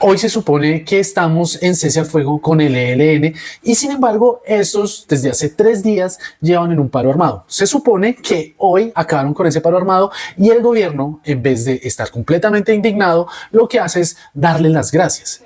Hoy se supone que estamos en cese al fuego con el ELN y sin embargo estos desde hace 3 días llevan en un paro armado. Se supone que hoy acabaron con ese paro armado y el gobierno, en vez de estar completamente indignado, lo que hace es darle las gracias.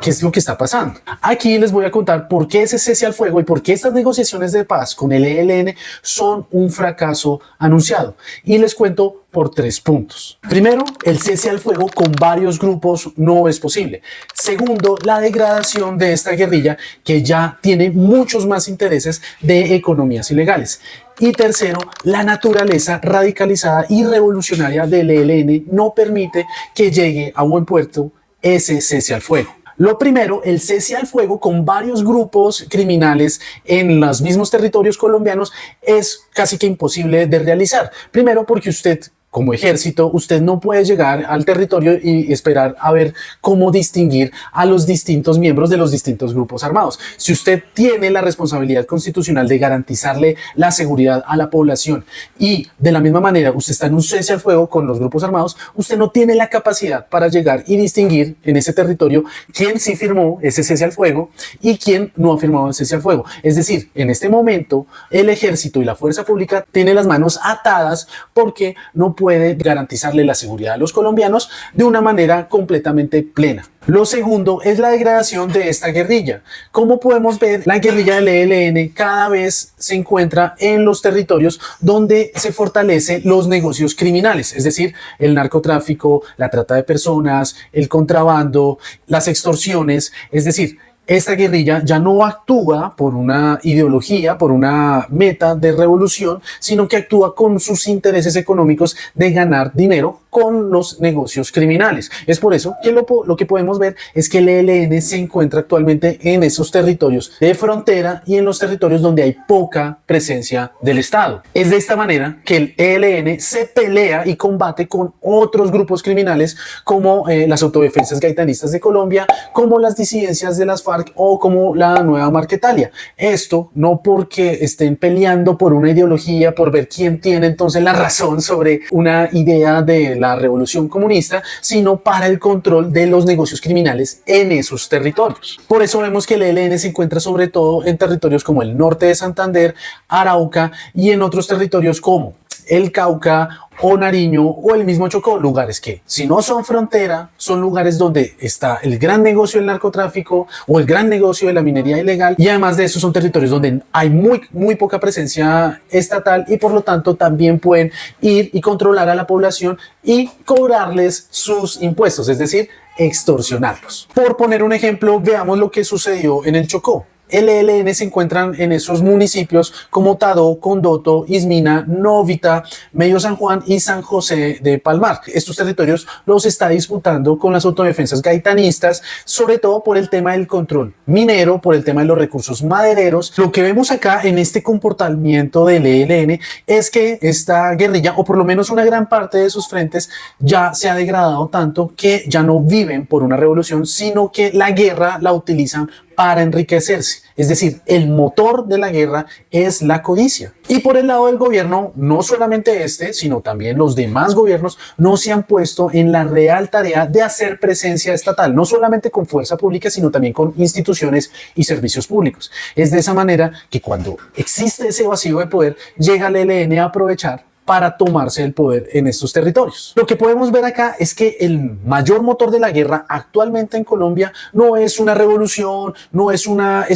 ¿Qué es lo que está pasando? Aquí les voy a contar por qué ese cese al fuego y por qué estas negociaciones de paz con el ELN son un fracaso anunciado. Y les cuento por 3 puntos. Primero, el cese al fuego con varios grupos no es posible. Segundo, la degradación de esta guerrilla que ya tiene muchos más intereses de economías ilegales. Y tercero, la naturaleza radicalizada y revolucionaria del ELN no permite que llegue a buen puerto ese cese al fuego. Lo primero, el cese al fuego con varios grupos criminales en los mismos territorios colombianos es casi que imposible de realizar. Primero, porque usted, como ejército, usted no puede llegar al territorio y esperar a ver cómo distinguir a los distintos miembros de los distintos grupos armados. Si usted tiene la responsabilidad constitucional de garantizarle la seguridad a la población y de la misma manera usted está en un cese al fuego con los grupos armados, usted no tiene la capacidad para llegar y distinguir en ese territorio quién sí firmó ese cese al fuego y quién no ha firmado el cese al fuego. Es decir, en este momento el ejército y la fuerza pública tienen las manos atadas porque no puede garantizarle la seguridad a los colombianos de una manera completamente plena. Lo segundo es la degradación de esta guerrilla. Como podemos ver, la guerrilla del ELN cada vez se encuentra en los territorios donde se fortalecen los negocios criminales, es decir, el narcotráfico, la trata de personas, el contrabando, las extorsiones, es decir, esta guerrilla ya no actúa por una ideología, por una meta de revolución, sino que actúa con sus intereses económicos de ganar dinero con los negocios criminales. Es por eso que lo que podemos ver es que el ELN se encuentra actualmente en esos territorios de frontera y en los territorios donde hay poca presencia del Estado. Es de esta manera que el ELN se pelea y combate con otros grupos criminales como las autodefensas gaitanistas de Colombia, como las disidencias de las FARC o como la nueva Marquetalia. Esto no porque estén peleando por una ideología, por ver quién tiene entonces la razón sobre una idea de la revolución comunista, sino para el control de los negocios criminales en esos territorios. Por eso vemos que el ELN se encuentra sobre todo en territorios como el norte de Santander, Arauca y en otros territorios como el Cauca o Nariño o el mismo Chocó, lugares que si no son frontera, son lugares donde está el gran negocio del narcotráfico o el gran negocio de la minería ilegal, y además de eso son territorios donde hay muy poca presencia estatal y por lo tanto también pueden ir y controlar a la población y cobrarles sus impuestos, es decir, extorsionarlos. Por poner un ejemplo, veamos lo que sucedió en el Chocó. El ELN se encuentran en esos municipios como Tadó, Condoto, Ismina, Novita, Medio San Juan y San José de Palmar. Estos territorios los está disputando con las autodefensas gaitanistas, sobre todo por el tema del control minero, por el tema de los recursos madereros. Lo que vemos acá en este comportamiento del ELN es que esta guerrilla, o por lo menos una gran parte de sus frentes, ya se ha degradado tanto que ya no viven por una revolución, sino que la guerra la utilizan para enriquecerse. Es decir, el motor de la guerra es la codicia. Y por el lado del gobierno, no solamente este, sino también los demás gobiernos no se han puesto en la real tarea de hacer presencia estatal, no solamente con fuerza pública, sino también con instituciones y servicios públicos. Es de esa manera que cuando existe ese vacío de poder, llega el ELN a aprovechar para tomarse el poder en estos territorios. Lo que podemos ver acá es que el mayor motor de la guerra actualmente en Colombia no es una revolución, no es una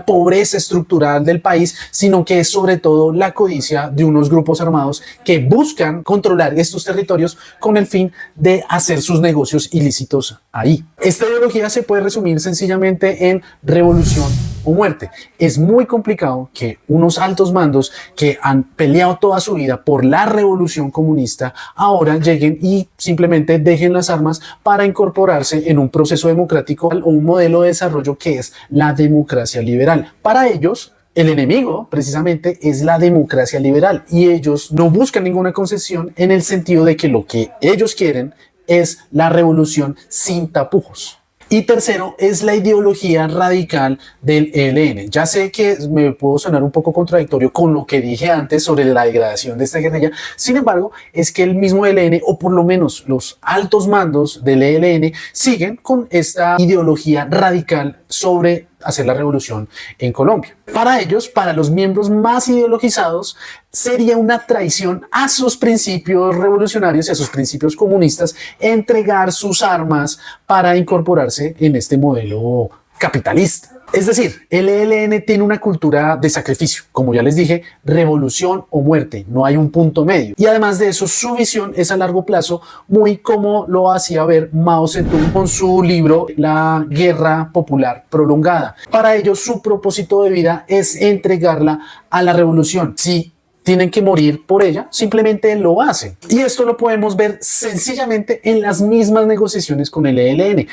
pobreza estructural del país, sino que es sobre todo la codicia de unos grupos armados que buscan controlar estos territorios con el fin de hacer sus negocios ilícitos ahí. Esta ideología se puede resumir sencillamente en revolución o muerte. Es muy complicado que unos altos mandos que han peleado toda su vida por la revolución comunista ahora lleguen y simplemente dejen las armas para incorporarse en un proceso democrático o un modelo de desarrollo que es la democracia liberal. Para ellos, el enemigo precisamente es la democracia liberal y ellos no buscan ninguna concesión en el sentido de que lo que ellos quieren es la revolución sin tapujos. Y tercero, es la ideología radical del ELN. Ya sé que me puedo sonar un poco contradictorio con lo que dije antes sobre la degradación de esta guerrilla. Sin embargo, es que el mismo ELN, o por lo menos los altos mandos del ELN, siguen con esta ideología radical sobre hacer la revolución en Colombia. Para ellos, para los miembros más ideologizados, sería una traición a sus principios revolucionarios y a sus principios comunistas entregar sus armas para incorporarse en este modelo capitalista. Es decir, el ELN tiene una cultura de sacrificio, como ya les dije, revolución o muerte, no hay un punto medio. Y además de eso, su visión es a largo plazo, muy como lo hacía ver Mao Zedong con su libro La Guerra Popular Prolongada. Para ellos, su propósito de vida es entregarla a la revolución. Si tienen que morir por ella, simplemente lo hacen. Y esto lo podemos ver sencillamente en las mismas negociaciones con el ELN.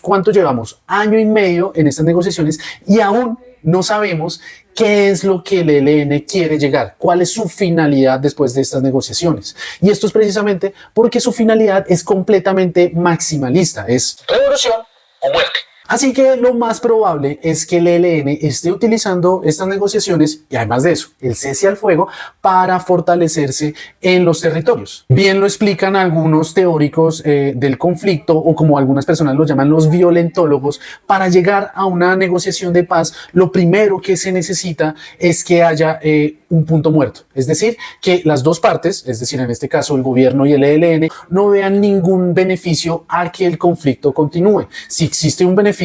¿Cuánto llevamos? Año y medio en estas negociaciones y aún no sabemos qué es lo que el ELN quiere llegar, cuál es su finalidad después de estas negociaciones. Y esto es precisamente porque su finalidad es completamente maximalista, es revolución o muerte. Así que lo más probable es que el ELN esté utilizando estas negociaciones y además de eso, el cese al fuego para fortalecerse en los territorios. Bien lo explican algunos teóricos del conflicto o como algunas personas lo llaman los violentólogos. Para llegar a una negociación de paz, lo primero que se necesita es que haya un punto muerto. Es decir, que las dos partes, es decir, en este caso el gobierno y el ELN, no vean ningún beneficio a que el conflicto continúe. Si existe un beneficio,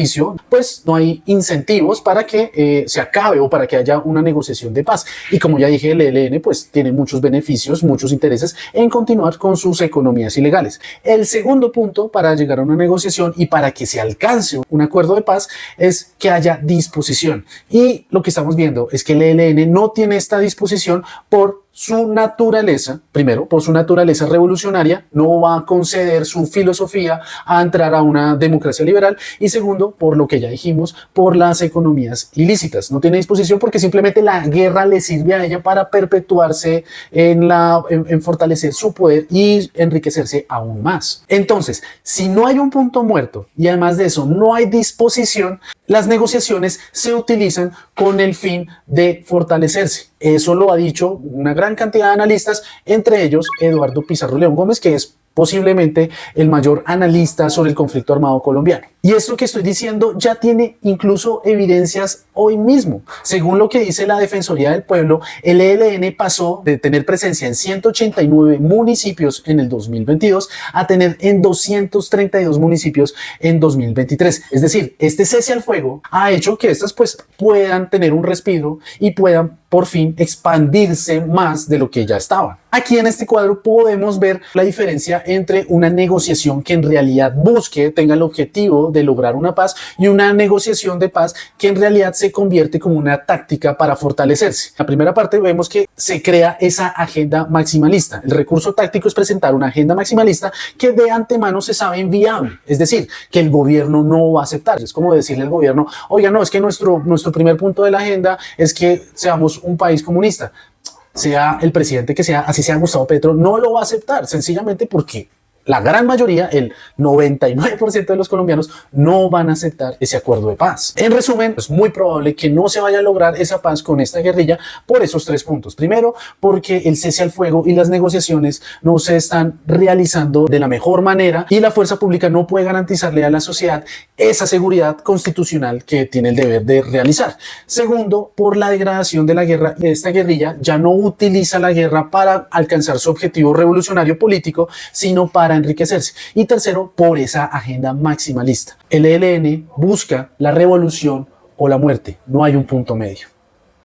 pues no hay incentivos para que se acabe o para que haya una negociación de paz. Y como ya dije, el ELN pues tiene muchos beneficios, muchos intereses en continuar con sus economías ilegales. El segundo punto para llegar a una negociación y para que se alcance un acuerdo de paz es que haya disposición. Y lo que estamos viendo es que el ELN no tiene esta disposición por su naturaleza, primero, por su naturaleza revolucionaria, no va a conceder su filosofía a entrar a una democracia liberal y segundo, por lo que ya dijimos, por las economías ilícitas. No tiene disposición porque simplemente la guerra le sirve a ella para perpetuarse en fortalecer su poder y enriquecerse aún más. Entonces, si no hay un punto muerto y además de eso no hay disposición, las negociaciones se utilizan con el fin de fortalecerse. Eso lo ha dicho una gran cantidad de analistas, entre ellos Eduardo Pizarro León Gómez, que es posiblemente el mayor analista sobre el conflicto armado colombiano. Y esto que estoy diciendo ya tiene incluso evidencias hoy mismo. Según lo que dice la Defensoría del Pueblo, el ELN pasó de tener presencia en 189 municipios en el 2022 a tener en 232 municipios en 2023. Es decir, este cese al fuego ha hecho que estas pues puedan tener un respiro y puedan por fin expandirse más de lo que ya estaban. Aquí en este cuadro podemos ver la diferencia entre una negociación que en realidad tenga el objetivo de lograr una paz y una negociación de paz que en realidad se convierte como una táctica para fortalecerse. En la primera parte vemos que se crea esa agenda maximalista. El recurso táctico es presentar una agenda maximalista que de antemano se sabe inviable, es decir, que el gobierno no va a aceptar. Es como decirle al gobierno, oiga, no, es que nuestro primer punto de la agenda es que seamos un país comunista. Sea el presidente que sea, así sea Gustavo Petro, no lo va a aceptar, sencillamente porque la gran mayoría, el 99% de los colombianos, no van a aceptar ese acuerdo de paz. En resumen, es muy probable que no se vaya a lograr esa paz con esta guerrilla por esos tres puntos. Primero, porque el cese al fuego y las negociaciones no se están realizando de la mejor manera y la fuerza pública no puede garantizarle a la sociedad esa seguridad constitucional que tiene el deber de realizar. Segundo, por la degradación de la guerra. Esta guerrilla ya no utiliza la guerra para alcanzar su objetivo revolucionario político, sino para enriquecerse. Y tercero, por esa agenda maximalista. El ELN busca la revolución o la muerte. No hay un punto medio.